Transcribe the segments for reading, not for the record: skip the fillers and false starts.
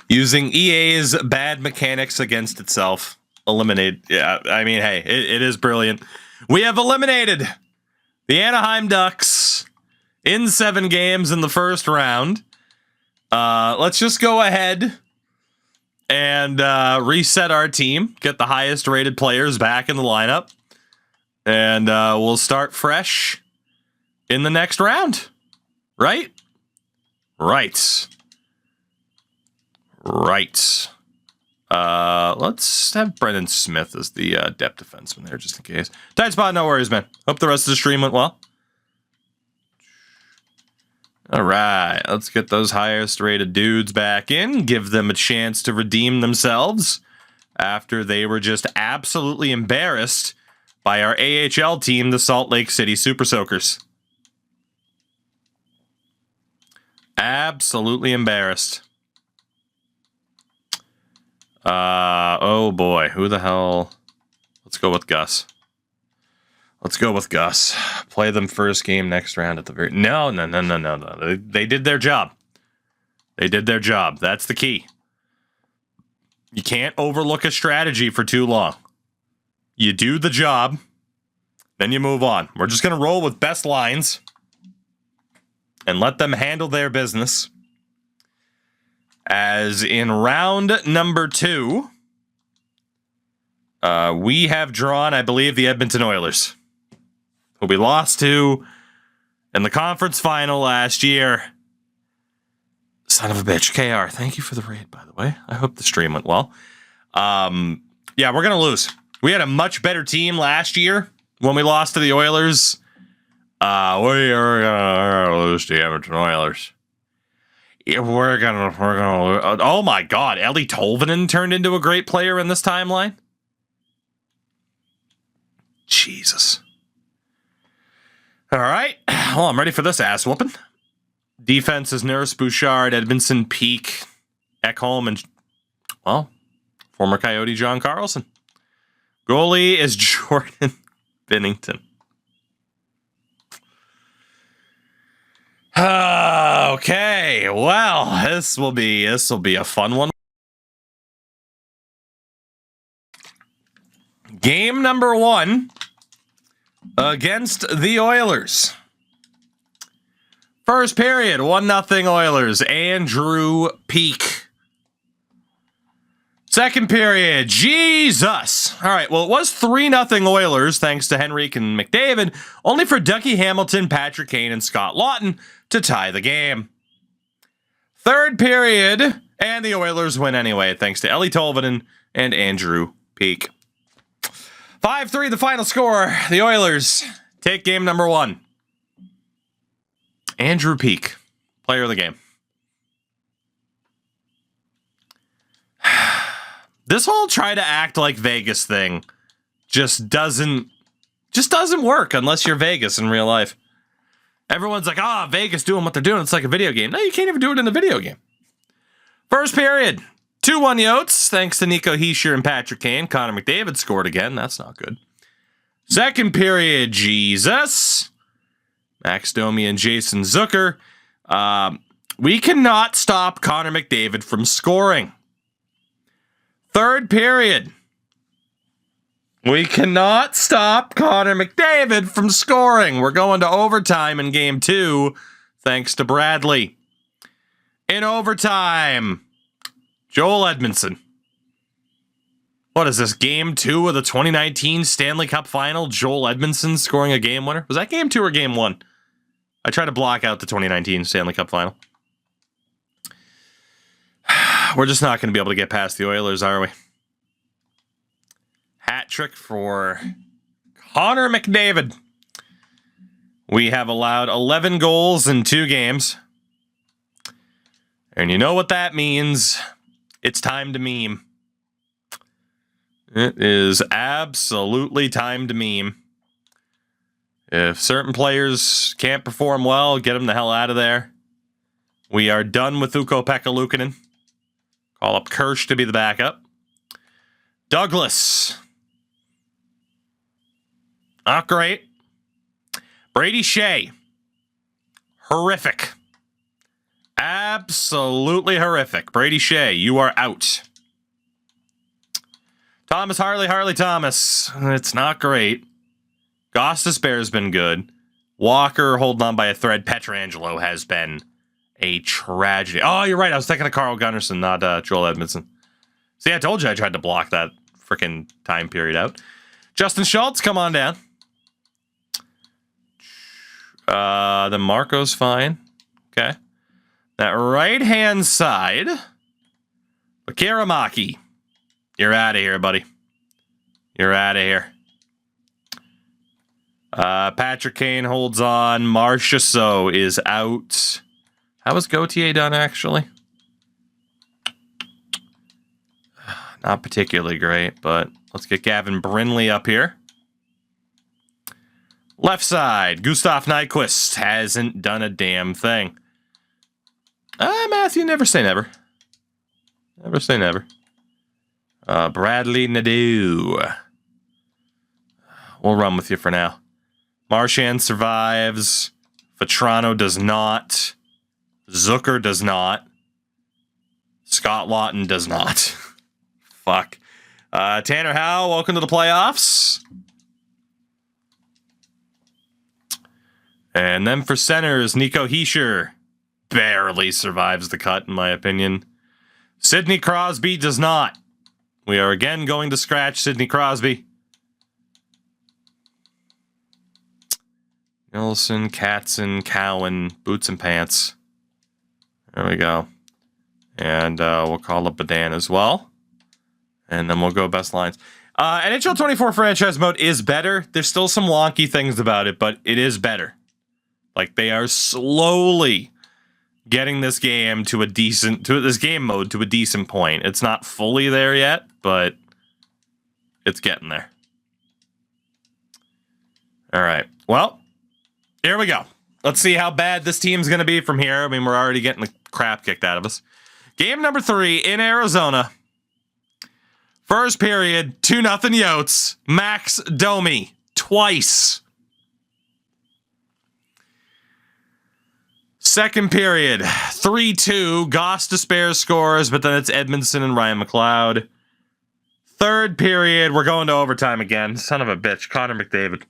Using EA's bad mechanics against itself. Eliminate. Yeah, I mean, hey, it is brilliant. We have eliminated the Anaheim Ducks in 7 games in the first round. Let's just go ahead and reset our team. Get the highest rated players back in the lineup. And we'll start fresh in the next round. Right? Right. Right. Let's have Brendan Smith as the depth defenseman there, just in case. Tight spot, no worries, man. Hope the rest of the stream went well. All right, let's get those highest rated dudes back in. Give them a chance to redeem themselves after they were just absolutely embarrassed by our AHL team, the Salt Lake City Super Soakers. Absolutely embarrassed. Oh boy, who the hell? Let's go with Gus. Let's go with Gus. Play them first game next round at the very... No. They did their job. They did their job. That's the key. You can't overlook a strategy for too long. You do the job, then you move on. We're just going to roll with best lines and let them handle their business. As in round number 2, we have drawn, I believe, the Edmonton Oilers, who we lost to in the conference final last year. Son of a bitch. KR, thank you for the raid, by the way. I hope the stream went well. Yeah, we're going to lose. We had a much better team last year when we lost to the Oilers. We are going to lose to the Edmonton Oilers. Yeah, we're gonna oh my god, Ellie Tolvanen turned into a great player in this timeline. Jesus. All right. Well, I'm ready for this ass whooping. Defense is Nurse, Bouchard, Edmondson, Peak, Ekholm, and, well, former Coyote John Carlson. Goalie is Jordan Binnington. Okay, well, this will be a fun one. Game number 1 against the Oilers. First period, 1-0 Oilers. Andrew Peak. Second period, Jesus. All right, well, it was 3-0 Oilers, thanks to Henrique and McDavid, only for Dougie Hamilton, Patrick Kane, and Scott Lawton to tie the game. Third period, and the Oilers win anyway, thanks to Ellie Tolvanen and Andrew Peak. 5-3, the final score. The Oilers take game number 1. Andrew Peak, player of the game. This whole try to act like Vegas thing just doesn't work unless you're Vegas in real life. Everyone's like, Vegas doing what they're doing. It's like a video game. No, you can't even do it in a video game. First period, 2-1 Yotes, thanks to Nico Hischier and Patrick Kane. Connor McDavid scored again. That's not good. Second period, Jesus. Max Domi and Jason Zucker. We cannot stop Connor McDavid from scoring. Third period. We cannot stop Connor McDavid from scoring. We're going to overtime in game 2, thanks to Bradley. In overtime, Joel Edmondson. What is this, game 2 of the 2019 Stanley Cup Final? Joel Edmondson scoring a game winner? Was that game 2 or game 1? I tried to block out the 2019 Stanley Cup Final. We're just not going to be able to get past the Oilers, are we? Hat trick for Connor McDavid. We have allowed 11 goals in 2 games. And you know what that means. It's time to meme. It is absolutely time to meme. If certain players can't perform well, get them the hell out of there. We are done with Ukko-Pekka Luukkonen. Call up Kirsch to be the backup. Douglas. Not great. Brady Shea. Horrific. Absolutely horrific. Brady Shea, you are out. Thomas Harley Thomas. It's not great. Gostis Bear's been good. Walker holding on by a thread. Petrangelo has been a tragedy. Oh, you're right. I was thinking of Carl Gunnarsson, not Joel Edmondson. See, I told you I tried to block that freaking time period out. Justin Schultz, come on down. Then Marco's fine. Okay. That right-hand side. Akiramaki. You're out of here, buddy. You're out of here. Patrick Kane holds on. Marcia So is out. How was Gauthier done, actually? Not particularly great, but let's get Gavin Brindley up here. Left side, Gustav Nyquist hasn't done a damn thing. Matthew, never say never. Never say never. Bradley Nadeau. We'll run with you for now. Marchand survives. Vetrano does not. Zucker does not. Scott Lawton does not. Fuck. Tanner Howe, welcome to the playoffs. And then for centers, Nico Hischier barely survives the cut, in my opinion. Sidney Crosby does not. We are again going to scratch Sidney Crosby. Nilsson, Katzen, Cowan, Boots and Pants. There we go. And we'll call up Badan as well. And then we'll go best lines. NHL 24 franchise mode is better. There's still some wonky things about it, but it is better. Like, they are slowly getting this game to this game mode to a decent point. It's not fully there yet, but it's getting there. All right. Well, here we go. Let's see how bad this team's going to be from here. I mean, we're already getting the crap kicked out of us. Game number 3 in Arizona. First period, 2-0 Yotes. Max Domi, twice. Second period, 3-2. Goss Despair scores, but then it's Edmondson and Ryan McLeod. Third period, we're going to overtime again. Son of a bitch, Connor McDavid.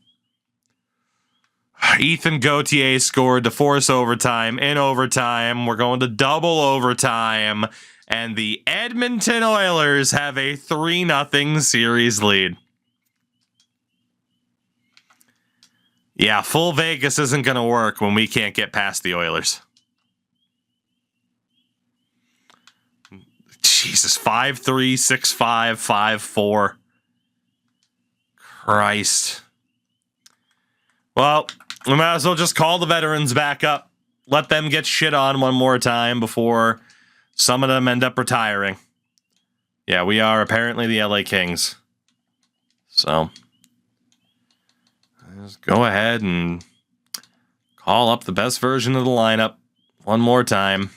Ethan Gauthier scored to force overtime. In overtime, we're going to double overtime. And the Edmonton Oilers have a 3-0 series lead. Yeah, full Vegas isn't going to work when we can't get past the Oilers. Jesus, 5-3, 6-5, 5-4. Christ. Well, we might as well just call the veterans back up. Let them get shit on one more time before some of them end up retiring. Yeah, we are apparently the LA Kings. So just go ahead and call up the best version of the lineup one more time.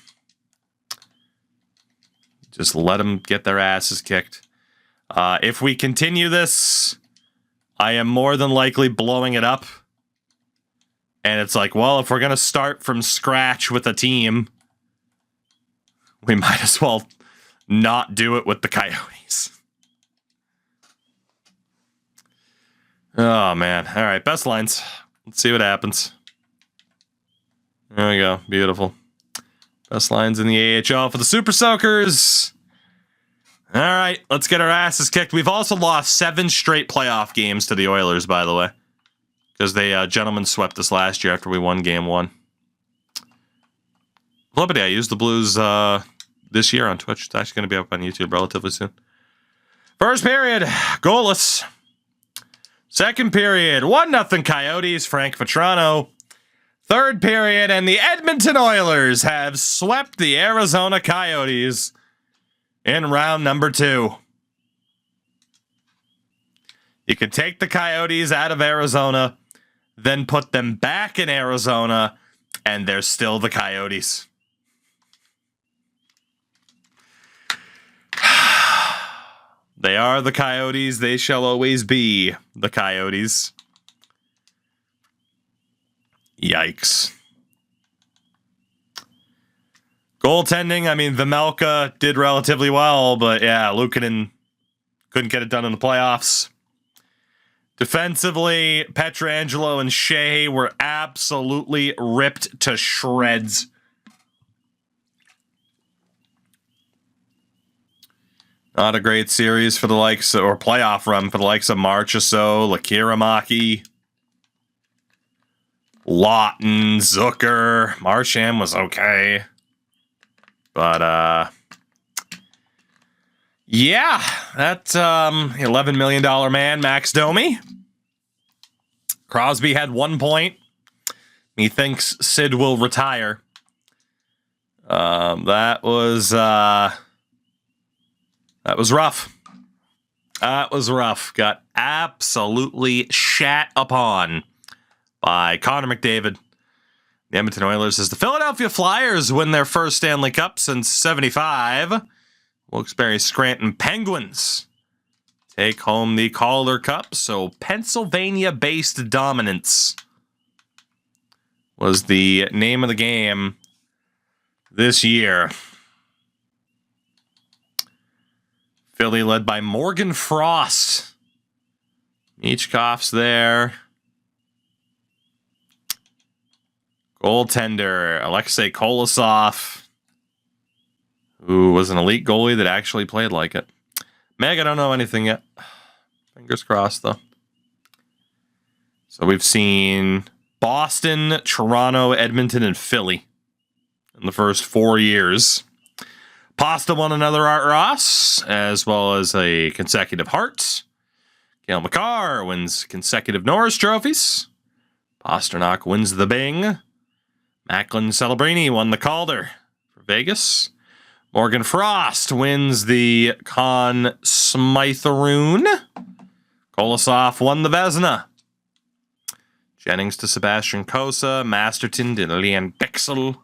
Just let them get their asses kicked. If we continue this, I am more than likely blowing it up. And it's like, well, if we're going to start from scratch with a team, we might as well not do it with the Coyotes. Oh, man. All right, best lines. Let's see what happens. There we go. Beautiful. Best lines in the AHL for the Super Soakers. All right, let's get our asses kicked. We've also lost 7 straight playoff games to the Oilers, by the way. Because they gentlemen swept us last year after we won Game 1. Flippity, I used the Blues this year on Twitch. It's actually going to be up on YouTube relatively soon. First period, goalless. Second period, 1-0 Coyotes, Frank Vetrano. Third period, and the Edmonton Oilers have swept the Arizona Coyotes in round number 2. You can take the Coyotes out of Arizona, then put them back in Arizona, and they're still the Coyotes. They are the Coyotes. They shall always be the Coyotes. Yikes. Goaltending, I mean, Vemelka did relatively well, but yeah, Luukkonen couldn't get it done in the playoffs. Defensively, Pietrangelo and Shea were absolutely ripped to shreds. Not a great series for the likes, or playoff run for the likes of Marchessault, Lekkerimäki, Lawton, Zucker. Marchand was okay. But, yeah, that $11 million man, Max Domi. Crosby had 1 point. He thinks Sid will retire. That was rough. That was rough. Got absolutely shat upon by Connor McDavid. The Edmonton Oilers says the Philadelphia Flyers win their first Stanley Cup since '75. Wilkes-Barre Scranton Penguins take home the Calder Cup. So Pennsylvania-based dominance was the name of the game this year. Philly led by Morgan Frost. Michkov's there. Goaltender Alexei Kolosov, who was an elite goalie that actually played like it. Meg, I don't know anything yet. Fingers crossed, though. So we've seen Boston, Toronto, Edmonton, and Philly in the first 4 years. Pasta won another Art Ross, as well as a consecutive Hart. Cale Makar wins consecutive Norris trophies. Pasternak wins the Bing. Macklin Celebrini won the Calder for Vegas. Morgan Frost wins the Conn Smytheroon. Kolosov won the Vezina. Jennings to Sebastian Cossa. Masterton to Leon Bixel.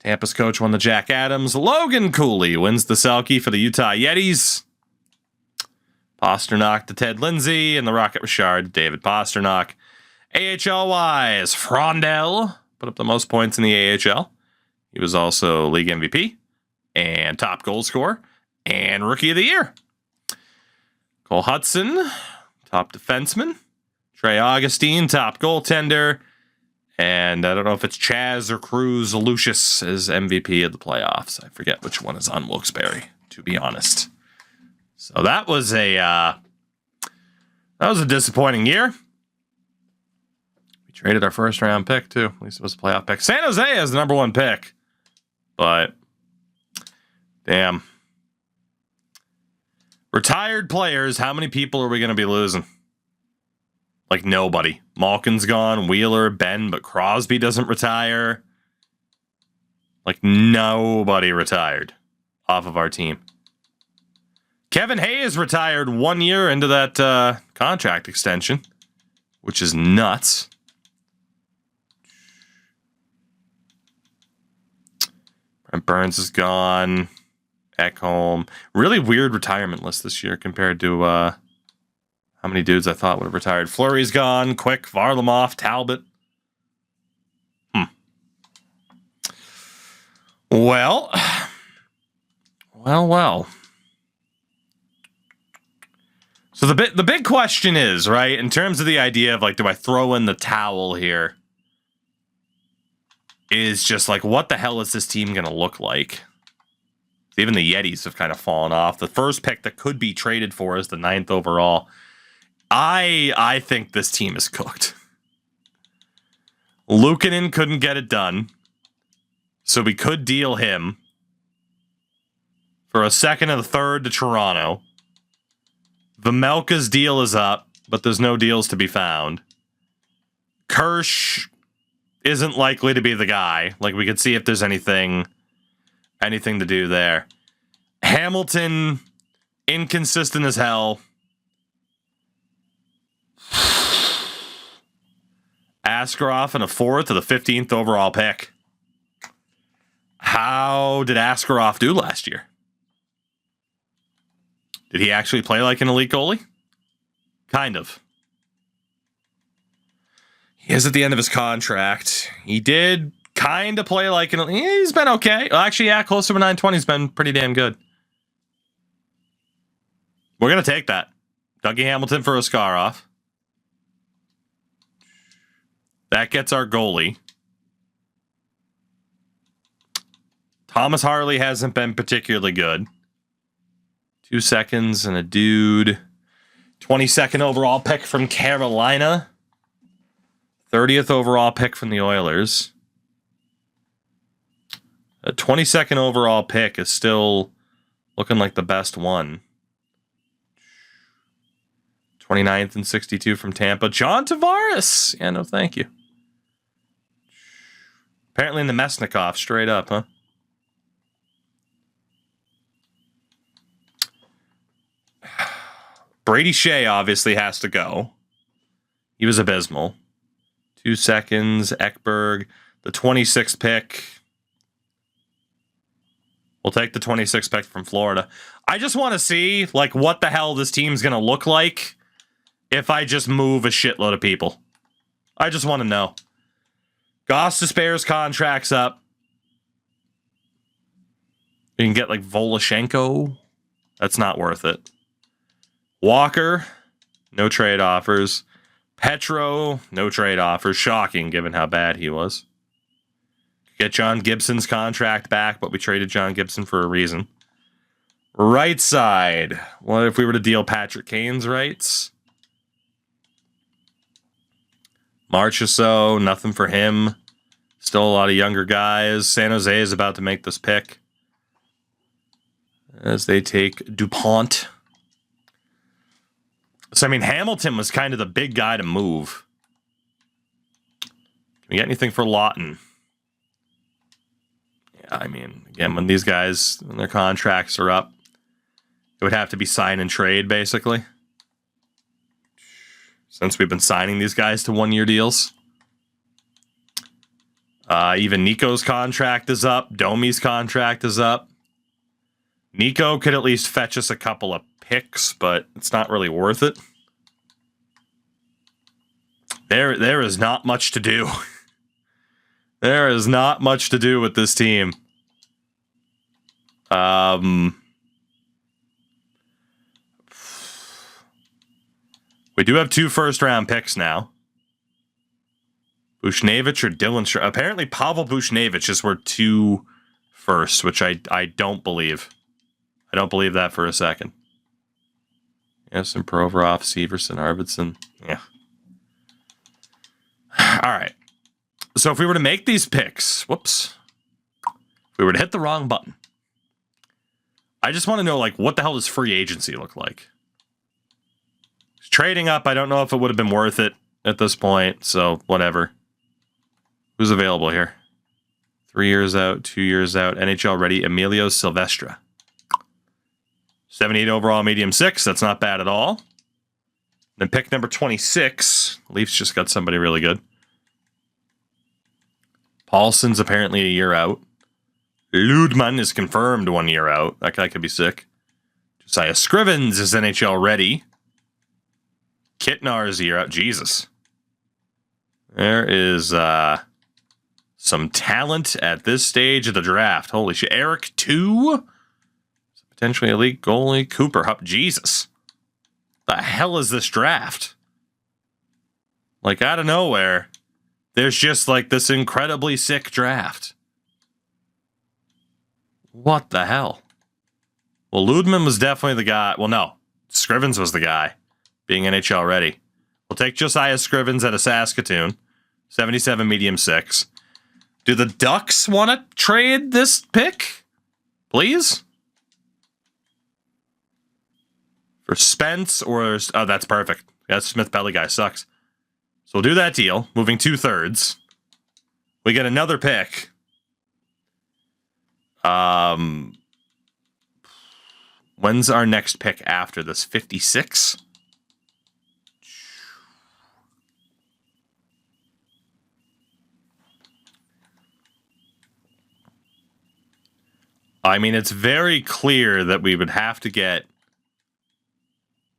Tampa's coach won the Jack Adams. Logan Cooley wins the Selke for the Utah Yetis. Pasternak to Ted Lindsay. And the Rocket Richard, David Pasternak. AHL-wise, Frondel put up the most points in the AHL. He was also league MVP and top goal scorer and rookie of the year. Cole Hudson, top defenseman. Trey Augustine, top goaltender. And I don't know if it's Chaz or Cruz Lucius is MVP of the playoffs. I forget which one is on Wilkes-Barre, to be honest. So that was a disappointing year. Traded our first round pick, too. At least it was a playoff pick. San Jose has the number 1 pick. But, damn. Retired players, how many people are we going to be losing? Like, nobody. Malkin's gone, Wheeler, Ben, but Crosby doesn't retire. Like, nobody retired off of our team. Kevin Hayes retired 1 year into that contract extension, which is nuts. Brent Burns is gone. Ekholm. Really weird retirement list this year compared to how many dudes I thought would have retired. Fleury's gone. Quick, Varlamov, Talbot. Well. So the big question is, right, in terms of the idea of, like, do I throw in the towel here? Is just like, what the hell is this team going to look like? Even the Yetis have kind of fallen off. The first pick that could be traded for is the 9th overall. I think this team is cooked. Luukkonen couldn't get it done, so we could deal him for a second and a third to Toronto. Vemelka's deal is up, but there's no deals to be found. Kirsch isn't likely to be the guy. Like, we could see if there's anything to do there. Hamilton, inconsistent as hell. Askarov in a 4th of the 15th overall pick. How did Askarov do last year? Did he actually play like an elite goalie? Kind of. He is at the end of his contract. He did kind of play like he's been okay. Well, actually, yeah, close to a 920 has been pretty damn good. We're going to take that. Dougie Hamilton for Askarov. That gets our goalie. Thomas Harley hasn't been particularly good. 2 seconds and a dude. 22nd overall pick from Carolina. 30th overall pick from the Oilers. A 22nd overall pick is still looking like the best one. 29th and 62 from Tampa. John Tavares. Yeah, no thank you. Apparently in the Mesnikov, straight up, huh? Brady Shea obviously has to go. He was abysmal. 2 seconds. Ekberg. The 26th pick. We'll take the 26th pick from Florida. I just want to see, like, what the hell this team's going to look like if I just move a shitload of people. I just want to know. Goss Despairs contract's up. You can get, like, Voloshenko. That's not worth it. Walker, no trade offers. Petro, no trade offers. Shocking, given how bad he was. Get John Gibson's contract back, but we traded John Gibson for a reason. Right side. What if we were to deal Patrick Kane's rights? Marchessault, nothing for him. Still a lot of younger guys. San Jose is about to make this pick as they take DuPont. So, I mean, Hamilton was kind of the big guy to move. Can we get anything for Lawton? Yeah, I mean, again, when these guys, when their contracts are up, it would have to be sign and trade, basically. Since we've been signing these guys to one-year deals. Even Nico's contract is up. Domi's contract is up. Nico could at least fetch us a couple of picks, but it's not really worth it. There is not much to do. There is not much to do with this team. We do have 2 first-round picks now. Bushnevich or Dylan. Apparently, Pavel Bushnevich is worth 2 firsts, which I don't believe. I don't believe that for a second. Yes, and Provorov, Severson, Arvidsson. Yeah. All right. So if we were to make these picks, whoops. If we were to hit the wrong button, I just want to know, like, what the hell does free agency look like? Trading up, I don't know if it would have been worth it at this point, so whatever. Who's available here? 3 years out, 2 years out, NHL ready, Emilio Silvestre. 78 overall, medium 6. That's not bad at all. Then pick number 26. Leafs just got somebody really good. Paulson's apparently a year out. Ludman is confirmed 1 year out. That guy could be sick. Josiah Scrivens is NHL ready. Kitnar is a year out. Jesus. There is some talent at this stage of the draft. Holy shit. Eric 2. Potentially elite goalie. Cooper Hupp. Jesus. The hell is this draft? Like, out of nowhere, there's just like this incredibly sick draft. What the hell? Well, Ludman was definitely the guy. Well, no. Scrivens was the guy, being NHL ready. We'll take Josiah Scrivens out of Saskatoon. 77 medium 6. Do the Ducks want to trade this pick? Please? For Spence or... Oh, that's perfect. That Smith Pelly guy sucks. So we'll do that deal. Moving 2/3. We get another pick. When's our next pick after this? 56? I mean, it's very clear that we would have to get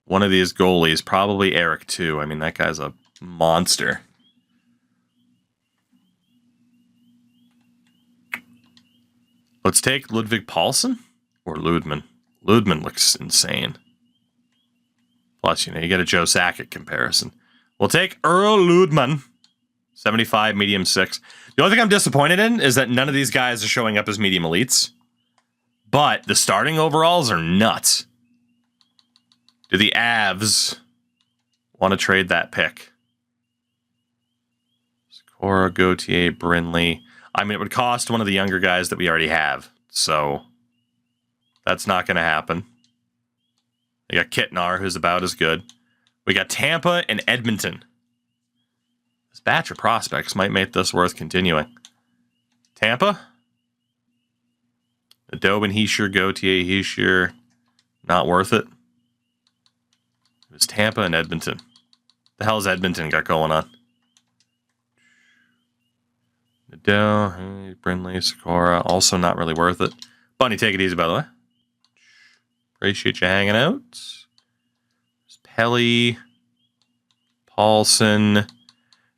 one of these goalies, probably Eric too. I mean, that guy's a monster. Let's take Ludwig Paulsen or Ludman. Ludman looks insane. Plus, you get a Joe Sakic comparison. We'll take Earl Ludman, 75, medium 6. The only thing I'm disappointed in is that none of these guys are showing up as medium elites. But the starting overalls are nuts. Do the Avs want to trade that pick? Cora, Gauthier, Brinley. I mean, it would cost one of the younger guys that we already have. So that's not going to happen. We got Kitnar, who's about as good. We got Tampa and Edmonton. This batch of prospects might make this worth continuing. Tampa? Adobin, Heischer, Gauthier, Heischer. Not worth it. It was Tampa and Edmonton. The hell's Edmonton got going on? Nadell, Brinley, Sakura. Also not really worth it. Bunny, take it easy, by the way. Appreciate you hanging out. Pelly, Paulson.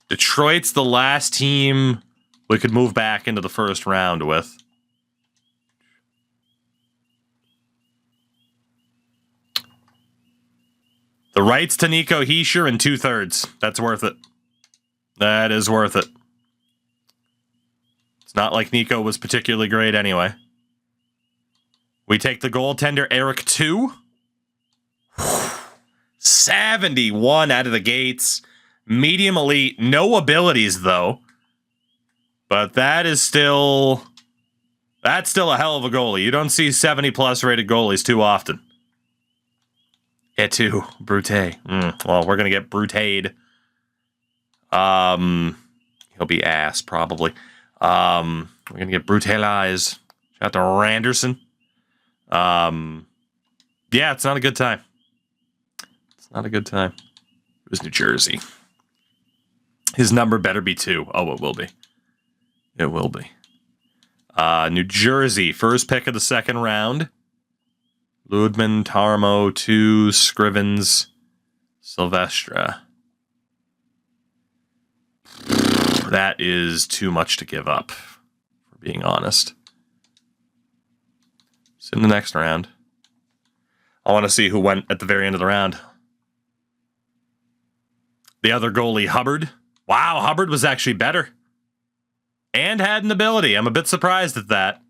Detroit's the last team we could move back into the first round with. The rights to Nico Hischier in 2/3. That's worth it. That is worth it. It's not like Nico was particularly great anyway. We take the goaltender Eric 2. 71 out of the gates. Medium elite. No abilities, though. But that is still... That's still a hell of a goalie. You don't see 70-plus rated goalies too often. Et tu, Brute. Well, we're going to get Brute'd. He'll be ass, probably. We're going to get brutalized. Shout out to Randerson. Yeah, it's not a good time. It's not a good time. It was New Jersey. His number better be 2. Oh, it will be. It will be. New Jersey, first pick of the second round. Ludman, Tarmo, 2, Scrivens, Silvestre. That is too much to give up, for being honest. It's in the next round. I want to see who went at the very end of the round. The other goalie, Hubbard. Wow, Hubbard was actually better. And had an ability. I'm a bit surprised at that.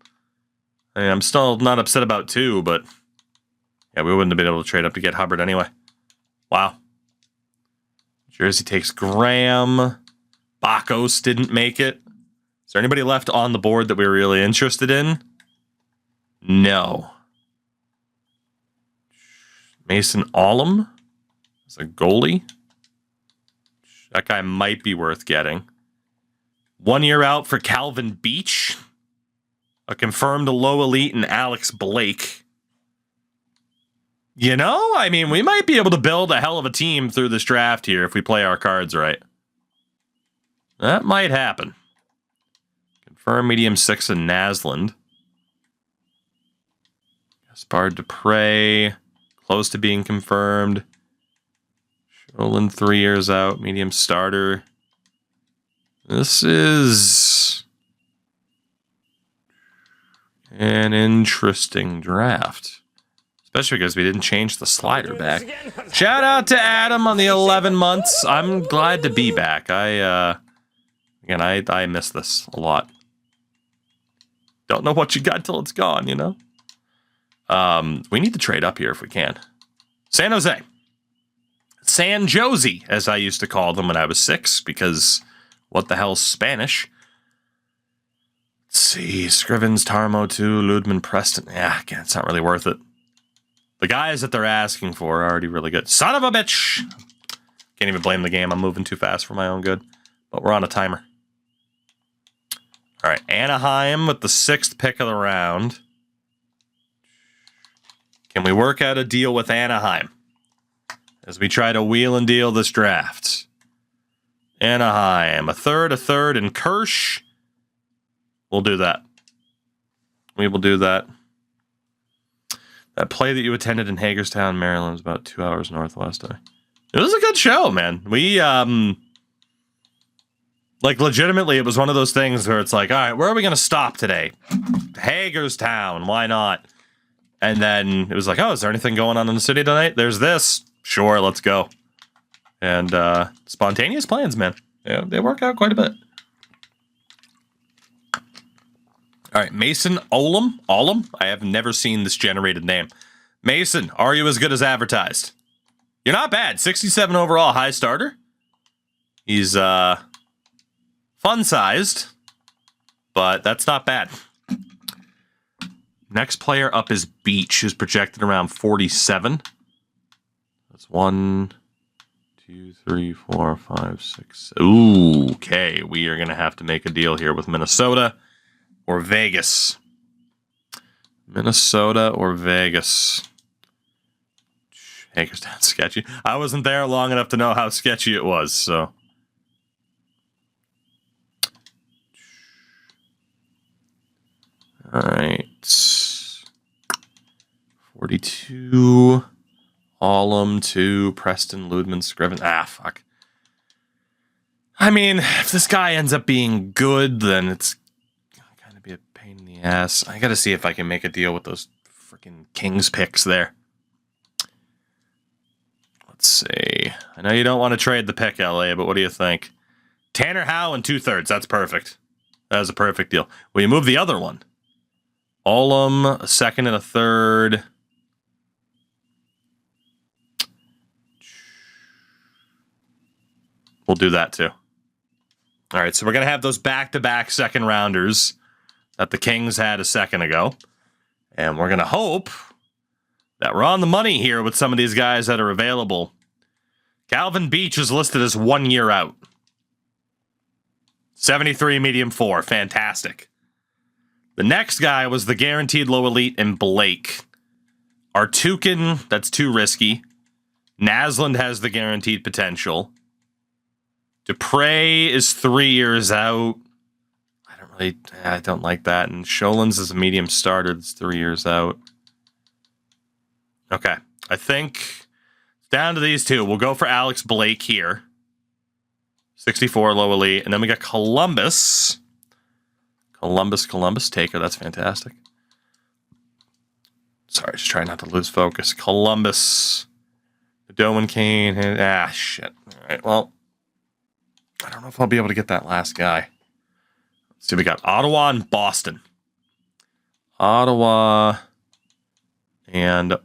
I mean, I'm still not upset about 2, but... Yeah, we wouldn't have been able to trade up to get Hubbard anyway. Wow. Jersey takes Graham. Bakos didn't make it. Is there anybody left on the board that we were really interested in? No. Mason Allum is a goalie. That guy might be worth getting. 1 year out for Calvin Beach. A confirmed low elite in Alex Blake. You know, I mean, we might be able to build a hell of a team through this draft here if we play our cards right. That might happen. Confirm medium 6 in Naslund. Gaspard Dupre, close to being confirmed. Sholin 3 years out, medium starter. This is an interesting draft. Especially because we didn't change the slider back. Shout out to Adam on the 11 months. I'm glad to be back. I miss this a lot. Don't know what you got till it's gone, you know? We need to trade up here if we can. San Jose. San Jose, as I used to call them when I was 6, because what the hell's Spanish? Let's see. Scrivens, Tarmo, 2, Ludman, Preston. Yeah, again, it's not really worth it. The guys that they're asking for are already really good. Son of a bitch! Can't even blame the game. I'm moving too fast for my own good. But we're on a timer. All right, Anaheim with the 6th pick of the round. Can we work out a deal with Anaheim as we try to wheel and deal this draft? Anaheim, a third, and Kirsch. We'll do that. We will do that. That play that you attended in Hagerstown, Maryland, was about 2 hours northwest. It was a good show, man. We Like, legitimately, it was one of those things where it's like, all right, where are we going to stop today? Hagerstown, why not? And then it was like, oh, is there anything going on in the city tonight? There's this. Sure, let's go. And spontaneous plans, man. Yeah, they work out quite a bit. All right, Mason Olam. I have never seen this generated name. Mason, are you as good as advertised? You're not bad. 67 overall, high starter. He's fun-sized, but that's not bad. Next player up is Beach, who's projected around 47. That's 1, 2, 3, 4, 5, 6. Ooh, okay. We are going to have to make a deal here with Minnesota or Vegas. Minnesota or Vegas. Hagerstown, sketchy. I wasn't there long enough to know how sketchy it was, so. All right. 42. Allum 2. Preston, Ludman, Scriven. Ah, fuck. I mean, if this guy ends up being good, then it's gonna kind of be a pain in the ass. I gotta see if I can make a deal with those freaking Kings picks there. Let's see. I know you don't want to trade the pick, LA, but what do you think? Tanner Howe and 2/3. That's perfect. That is a perfect deal. Will you move the other one? Allum, a second and a third. We'll do that too. All right, so we're going to have those back-to-back second rounders that the Kings had a second ago. And we're going to hope that we're on the money here with some of these guys that are available. Calvin Beach is listed as 1 year out. 73 medium 4. Fantastic. The next guy was the guaranteed low elite in Blake. Artukin, that's too risky. Naslund has the guaranteed potential. Dupre is 3 years out. I don't like that. And Sholins is a medium starter that's 3 years out. Okay. I think down to these two. We'll go for Alex Blake here. 64 low elite. And then we got Columbus. Columbus Taker. That's fantastic. Sorry, just trying not to lose focus. Columbus. Doman Kane. Shit. All right, well, I don't know if I'll be able to get that last guy. Let's see, we got Ottawa and Boston. Ottawa and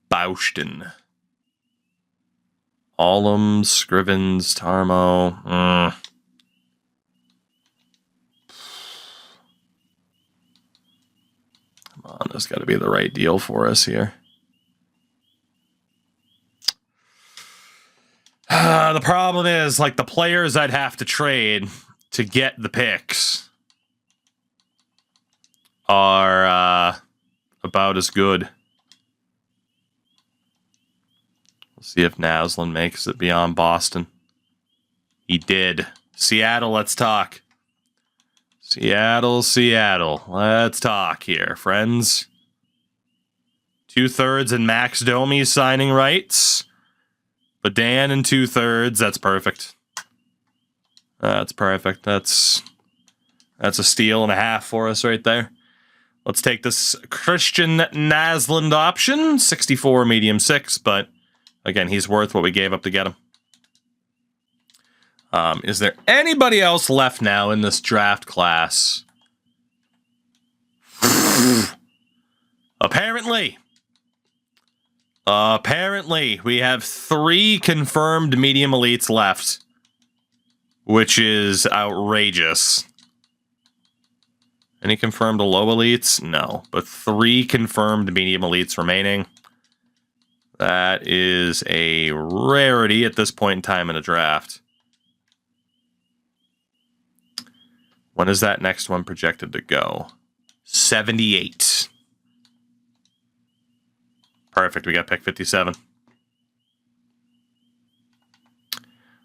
Boston. Allum, Scrivens, Tarmo. Come on, there's got to be the right deal for us here. The problem is, like, the players I'd have to trade to get the picks are about as good. We'll see if Naslund makes it beyond Boston. He did. Seattle, let's talk. Seattle. Let's talk here, friends. 2/3 and Max Domi signing rights. But Dan and 2/3, that's perfect. That's perfect. That's a steal and a half for us right there. Let's take this Christian Naslund option. 64 medium 6, but again, he's worth what we gave up to get him. Is there anybody else left now in this draft class? Apparently, we have 3 confirmed medium elites left, which is outrageous. Any confirmed low elites? No, but 3 confirmed medium elites remaining. That is a rarity at this point in time in a draft. When is that next one projected to go? 78. Perfect, we got pick 57.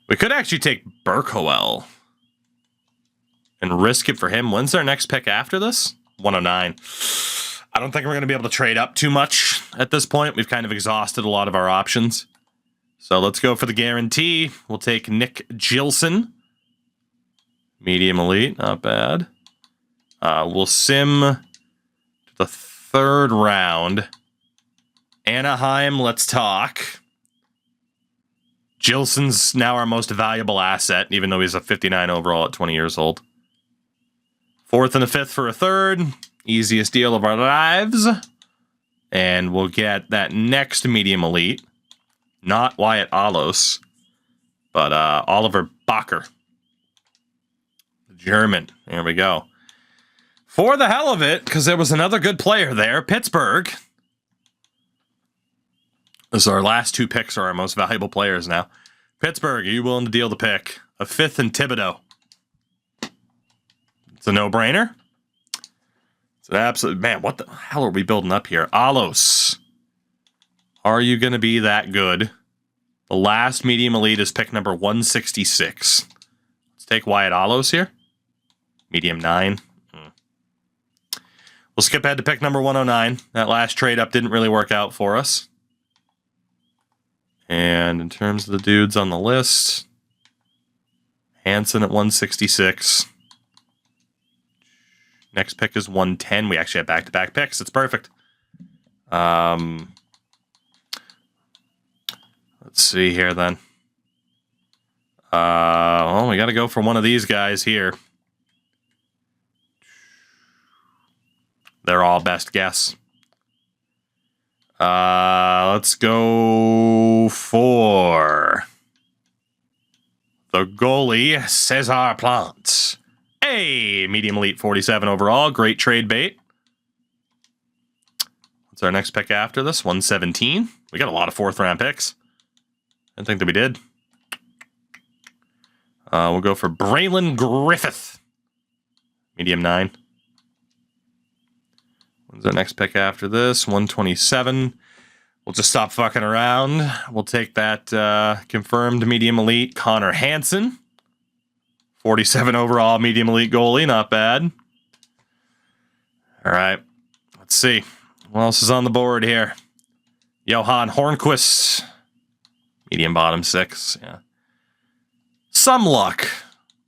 We could actually take Burkowell and risk it for him. When's our next pick after this? 109. I don't think we're going to be able to trade up too much at this point. We've kind of exhausted a lot of our options. So let's go for the guarantee. We'll take Nick Gilson. Medium elite, not bad. We'll sim to the 3rd round. Anaheim, let's talk. Gilson's now our most valuable asset, even though he's a 59 overall at 20 years old. 4th and a 5th for a 3rd. Easiest deal of our lives. And we'll get that next medium elite. Not Wyatt Alos, but Oliver Bacher. The German. There we go. For the hell of it, because there was another good player there, Pittsburgh. This is our last 2 picks are our most valuable players now. Pittsburgh, are you willing to deal the pick? A 5th and Thibodeau. It's a no-brainer. It's an absolute... Man, what the hell are we building up here? Alos. Are you going to be that good? The last medium elite is pick number 166. Let's take Wyatt Alos here. Medium 9. We'll skip ahead to pick number 109. That last trade up didn't really work out for us. And in terms of the dudes on the list, Hansen at 166. Next pick is 110. We actually have back-to-back picks. It's perfect. Let's see here then. Well, we got to go for one of these guys here. They're all best guess. Let's go for the goalie, Cesar Plante. Hey, medium elite 47 overall. Great trade bait. What's our next pick after this? 117. We got a lot of 4th round picks. I didn't think that we did. We'll go for Braylon Griffith. Medium 9. When's our next pick after this? 127. We'll just stop fucking around. We'll take that confirmed medium elite Connor Hansen. 47 overall medium elite goalie. Not bad. All right. Let's see. What else is on the board here? Johan Hornquist. Medium bottom 6. Yeah. Some luck.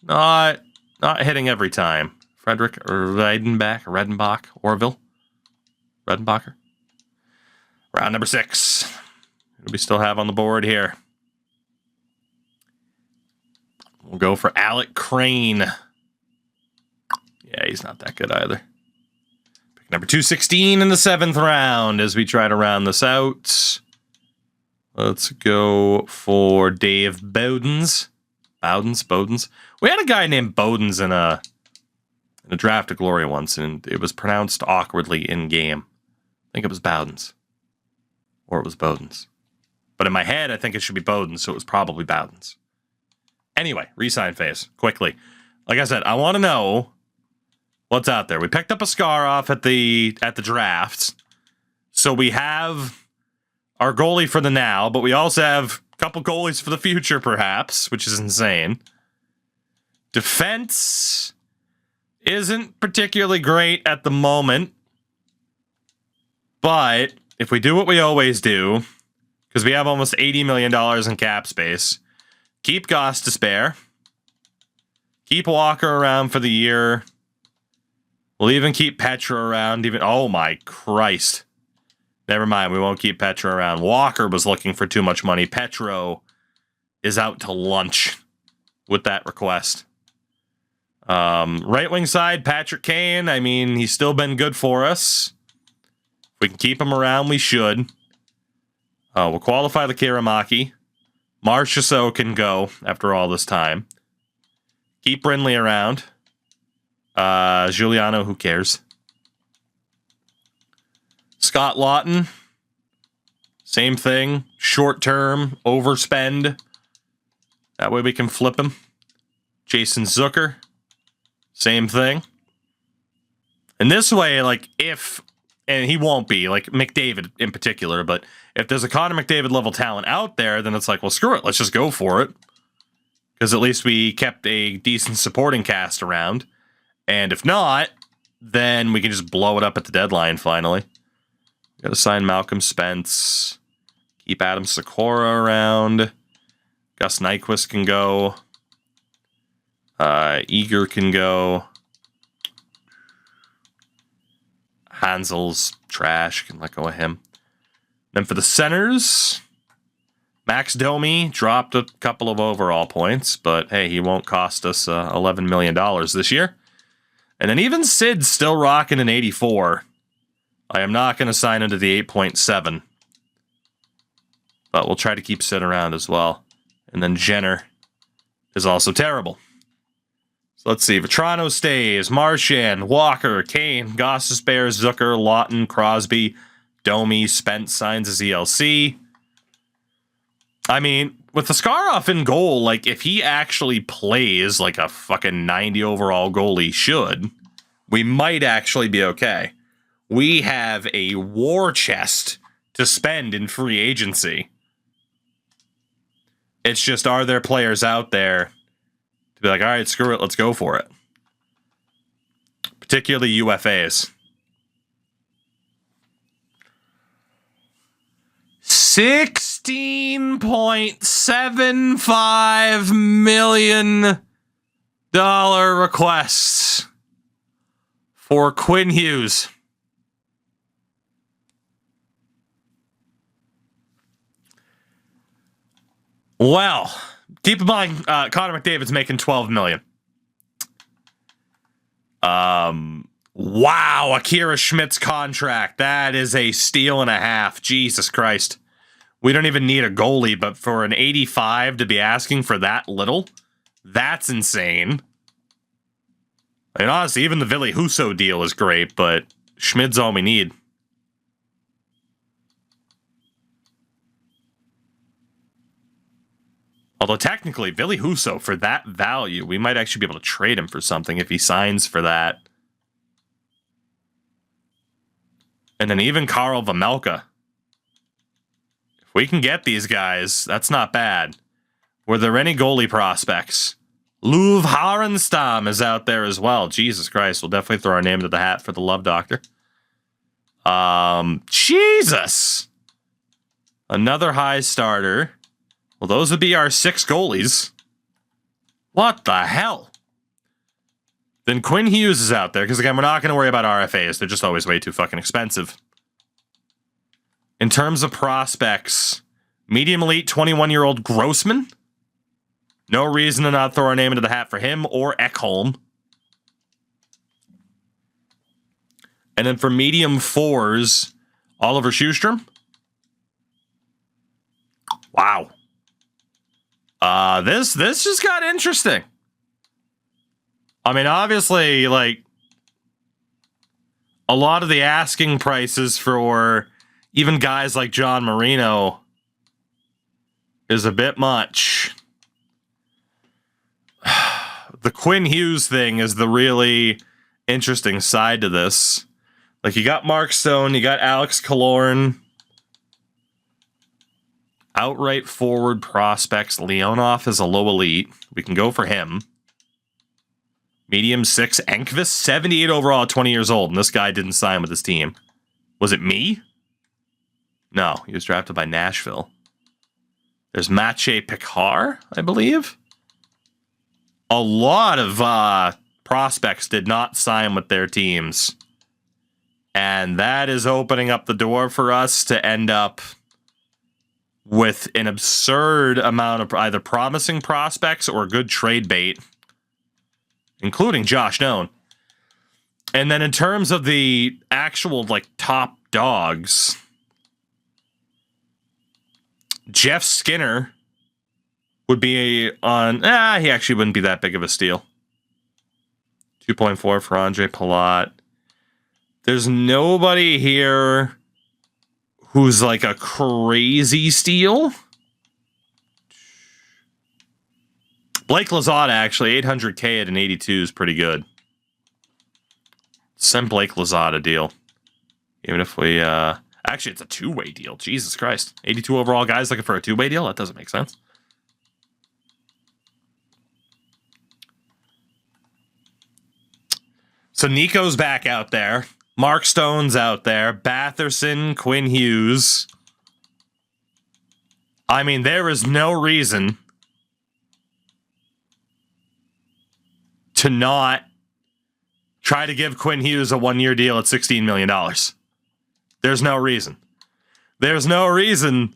Not hitting every time. Frederick Redenbach, Orville. Redenbacher. Round number 6. What do we still have on the board here? We'll go for Alec Crane. Yeah, he's not that good either. Pick number 216 in the 7th round as we try to round this out. Let's go for Dave Bowdens. Bowdens. We had a guy named Bowdens in a draft of glory once, and it was pronounced awkwardly in game. I think it was Bowdens. Or it was Bowdens. But in my head, I think it should be Bowdens, so it was probably Bowdens. Anyway, re-sign phase, quickly. Like I said, I want to know what's out there. We picked up a Skarov at the draft, so we have our goalie for the now, but we also have a couple goalies for the future, perhaps, which is insane. Defense isn't particularly great at the moment, but if we do what we always do, because we have almost $80 million in cap space, keep Goss to spare, keep Walker around for the year, we'll even keep Petra around, oh my Christ. Never mind, we won't keep Petra around. Walker was looking for too much money. Petro is out to lunch with that request. Right wing side, Patrick Kane. I mean, he's still been good for us. If we can keep him around, we should. We'll qualify the Kiramaki. Marchessault can go after all this time. Keep Brindley around. Giuliano, who cares? Scott Lawton. Same thing. Short term, overspend. That way we can flip him. Jason Zucker. Same thing. And this way, like, and he won't be, like McDavid in particular, but if there's a Connor McDavid level talent out there, then it's like, well, screw it. Let's just go for it. Because at least we kept a decent supporting cast around. And if not, then we can just blow it up at the deadline finally. Got to sign Malcolm Spence. Keep Adam Sikora around. Gus Nyquist can go. Eager can go. Hansel's trash. Can let go of him. Then for the centers, Max Domi dropped a couple of overall points, but hey, he won't cost us $11 million this year. And then even Sid's still rocking an 84. I am not going to sign him to the 8.7. But we'll try to keep Sid around as well. And then Jenner is also terrible. So let's see. Vetrano stays. Marchand, Walker, Kane, Gosses, Bears, Zucker, Lawton, Crosby, Domi, Spence signs his ELC. I mean, with the Skarov in goal, like, if he actually plays like a fucking 90 overall goalie should, we might actually be okay. We have a war chest to spend in free agency. It's just, are there players out there to be like, all right, screw it, let's go for it? Particularly UFAs. $16.75 million requests for Quinn Hughes. Well, keep in mind, Connor McDavid's making $12 million. Wow, Akira Schmidt's contract. That is a steal and a half. Jesus Christ. We don't even need a goalie, but for an 85 to be asking for that little, that's insane. I mean, honestly, even the Ville Husso deal is great, but Schmidt's all we need. Although technically, Ville Husso, for that value, we might actually be able to trade him for something if he signs for that. And then even Karl Vejmelka. If we can get these guys, that's not bad. Were there any goalie prospects? Luv Harenstam is out there as well. Jesus Christ, we'll definitely throw our name into the hat for the Love Doctor. Jesus! Another high starter. Well, those would be our 6 goalies. What the hell? Then Quinn Hughes is out there, because again, we're not going to worry about RFAs. They're just always way too fucking expensive. In terms of prospects, medium elite 21-year-old Grossman. No reason to not throw our name into the hat for him or Ekholm. And then for medium fours, Oliver Schustrom. Wow. This just got interesting. I mean, obviously, like, a lot of the asking prices for even guys like John Marino is a bit much. The Quinn Hughes thing is the really interesting side to this. Like, you got Mark Stone, you got Alex Killorn. Outright forward prospects. Leonov is a low elite. We can go for him. Medium 6, Enqvist, 78 overall, 20 years old, and this guy didn't sign with his team. Was it me? No, he was drafted by Nashville. There's Maciej Picard, I believe. A lot of prospects did not sign with their teams. And that is opening up the door for us to end up with an absurd amount of either promising prospects or good trade bait, including Josh Noan. And then in terms of the actual, like, top dogs, Jeff Skinner would be on... he actually wouldn't be that big of a steal. 2.4 for Andre Palat. There's nobody here who's like a crazy steal. Blake Lizotte, actually, 800K at an 82 is pretty good. Send Blake Lizotte a deal. Even if we... actually, it's a two-way deal. Jesus Christ. 82 overall guys looking for a two-way deal? That doesn't make sense. So Nico's back out there. Mark Stone's out there. Batherson, Quinn Hughes. I mean, there is no reason to not try to give Quinn Hughes a 1-year deal at $16 million. There's no reason. There's no reason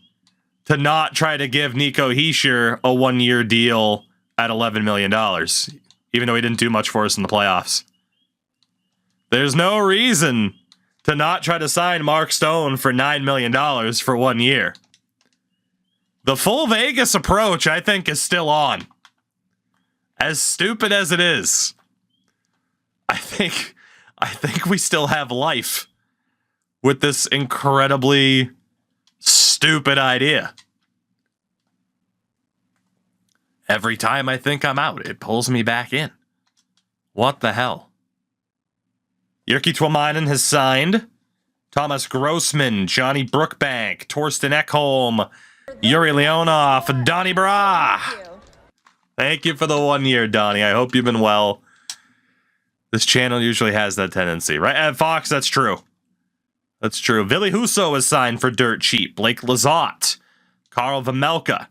to not try to give Nico Hischier a 1-year deal at $11 million, even though he didn't do much for us in the playoffs. There's no reason to not try to sign Mark Stone for $9 million for 1 year. The full Vegas approach, I think, is still on. As stupid as it is, I think we still have life with this incredibly stupid idea. Every time I think I'm out, it pulls me back in. What the hell? Jyrki Tuomainen has signed. Thomas Grossman, Johnny Brookbank, Torsten Ekholm, Yuri Leonov, Donnie Bra. Thank you for the 1 year, Donnie. I hope you've been well. This channel usually has that tendency, right? Fox, that's true. That's true. Ville Husso is signed for dirt cheap. Blake Lizotte, Karl Vejmelka.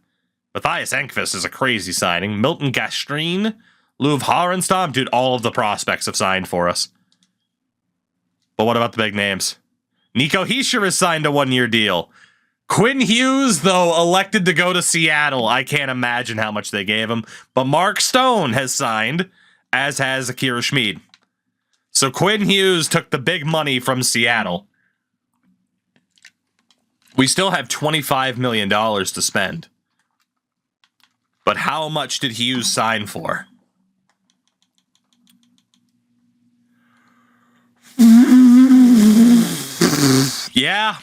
Matthias Enqvist is a crazy signing. Milton Gastrine, Luv Harenstam. Dude, all of the prospects have signed for us. But what about the big names? Nico Hischier has signed a 1-year deal. Quinn Hughes, though, elected to go to Seattle. I can't imagine how much they gave him. But Mark Stone has signed, as has Akira Schmid. So Quinn Hughes took the big money from Seattle. We still have $25 million to spend. But how much did Hughes sign for? Yeah.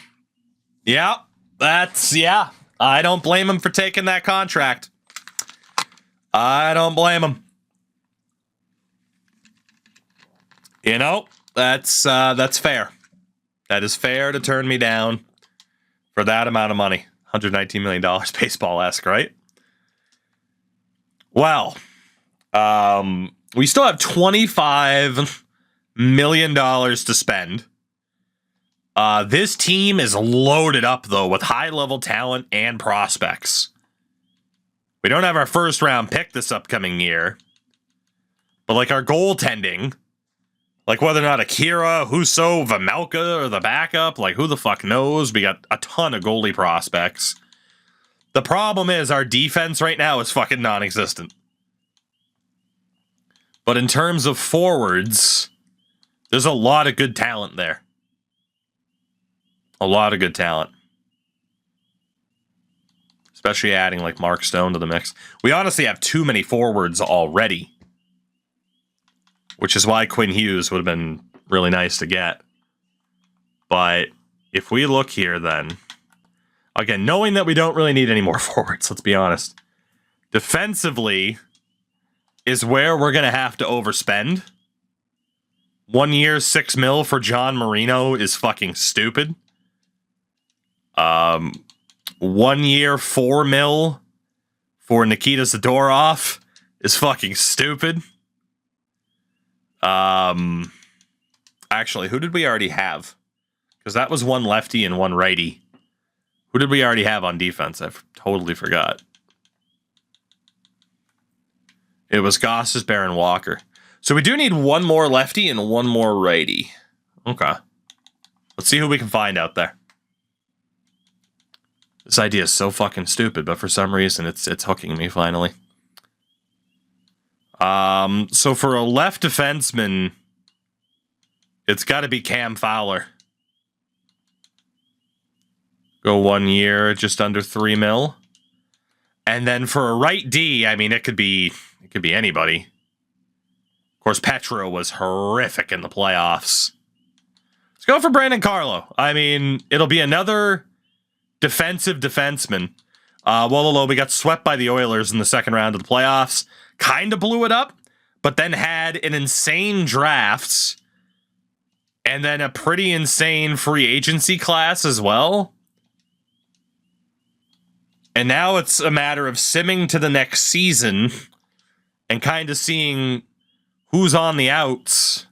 I don't blame him for taking that contract. I don't blame him. You know, that's fair. That is fair to turn me down for that amount of money. $119 million, baseball-esque, right? Well, we still have $25 million to spend. This team is loaded up, though, with high-level talent and prospects. We don't have our first-round pick this upcoming year. But, like, our goaltending, like whether or not Akira, Husso, Vejmelka, or the backup, like, who the fuck knows? We got a ton of goalie prospects. The problem is our defense right now is fucking non-existent. But in terms of forwards, there's a lot of good talent there. A lot of good talent. Especially adding like Mark Stone to the mix. We honestly have too many forwards already. Which is why Quinn Hughes would have been really nice to get. But if we look here then... Again, knowing that we don't really need any more forwards, let's be honest. Defensively is where we're going to have to overspend. 1 year, $6 million for John Marino is fucking stupid. 1 year, $4 million for Nikita Zadorov is fucking stupid. Actually, who did we already have? Because that was one lefty and one righty. Who did we already have on defense? I totally forgot. It was Goss's Baron Walker. So we do need one more lefty and one more righty. Okay. Let's see who we can find out there. This idea is so fucking stupid, but for some reason it's hooking me finally. So for a left defenseman, it's got to be Cam Fowler. Go 1 year, just under $3 million. And then for a right D, I mean, it could be anybody. Of course, Petro was horrific in the playoffs. Let's go for Brandon Carlo. I mean, it'll be another defensive defenseman. Wololo, we got swept by the Oilers in the second round of the playoffs. Kind of blew it up, but then had an insane drafts and then a pretty insane free agency class as well. And now it's a matter of simming to the next season and kind of seeing who's on the outs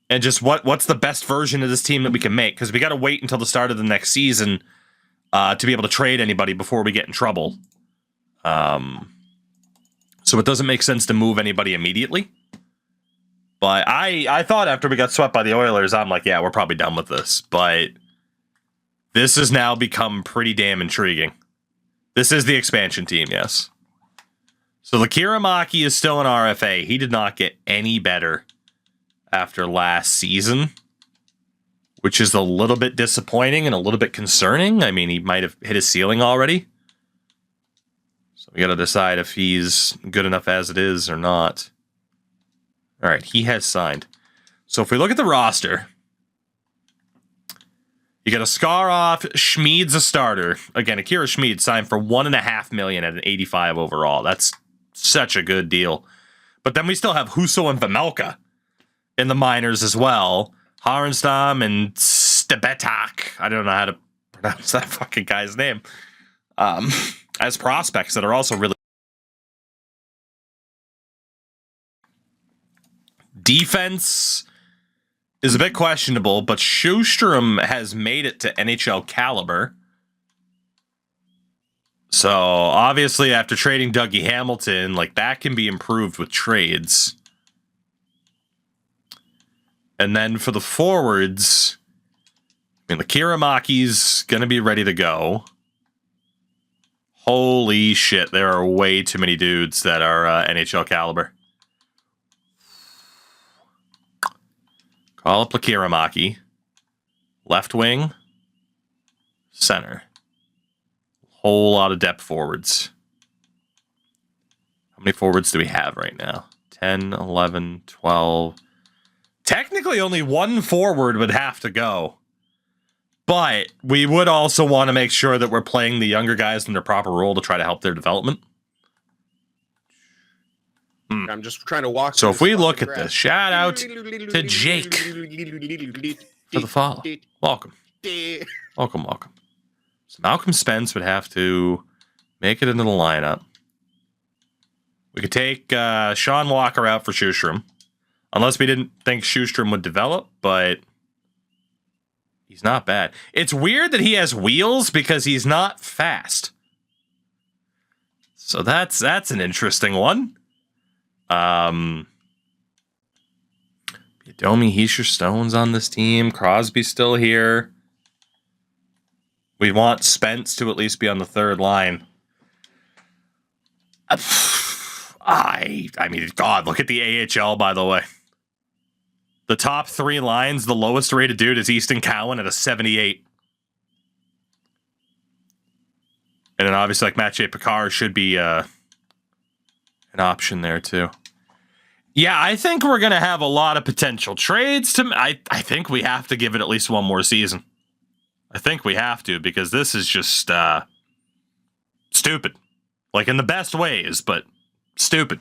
and just what's the best version of this team that we can make. Because we got to wait until the start of the next season to be able to trade anybody before we get in trouble. So it doesn't make sense to move anybody immediately. But I thought after we got swept by the Oilers, I'm like, yeah, we're probably done with this. But this has now become pretty damn intriguing. This is the expansion team, yes. So Likiramaki is still an RFA. He did not get any better after last season, which is a little bit disappointing and a little bit concerning. I mean, he might have hit his ceiling already. So we got to decide if he's good enough as it is or not. All right, he has signed. So if we look at the roster, you got a Skarov, Schmid's a starter. Again, Akira Schmid signed for $1.5 million at an 85 overall. That's such a good deal. But then we still have Huso and Vemelka in the minors as well. Harenstam and Stebetak. I don't know how to pronounce that fucking guy's name. As prospects that are also really... Defense is a bit questionable, but Schustrom has made it to NHL caliber. So, obviously, after trading Dougie Hamilton, like, that can be improved with trades. And then for the forwards, I mean, the Kiramaki's going to be ready to go. Holy shit, there are way too many dudes that are NHL caliber. Call up Likiramaki. Left wing. Center. Whole lot of depth forwards. How many forwards do we have right now? 10, 11, 12. Technically, only one forward would have to go. But we would also want to make sure that we're playing the younger guys in their proper role to try to help their development. I'm just trying to walk. So if we look at this, shout out to Jake for the follow. Welcome. Welcome, welcome. So Malcolm Spence would have to make it into the lineup. We could take Sean Walker out for Schustrom. Unless we didn't think Schustrom would develop, but he's not bad. It's weird that he has wheels because he's not fast. So that's an interesting one. Domi, Heischer Stone's on this team. Crosby's still here. We want Spence to at least be on the third line. I mean, God, look at the AHL, by the way. The top three lines, the lowest rated dude is Easton Cowan at a 78. And then obviously, like, Mathieu Picard should be an option there, too. Yeah, I think we're going to have a lot of potential trades. I think we have to give it at least one more season. I think we have to, because this is just stupid. Like, in the best ways, but stupid.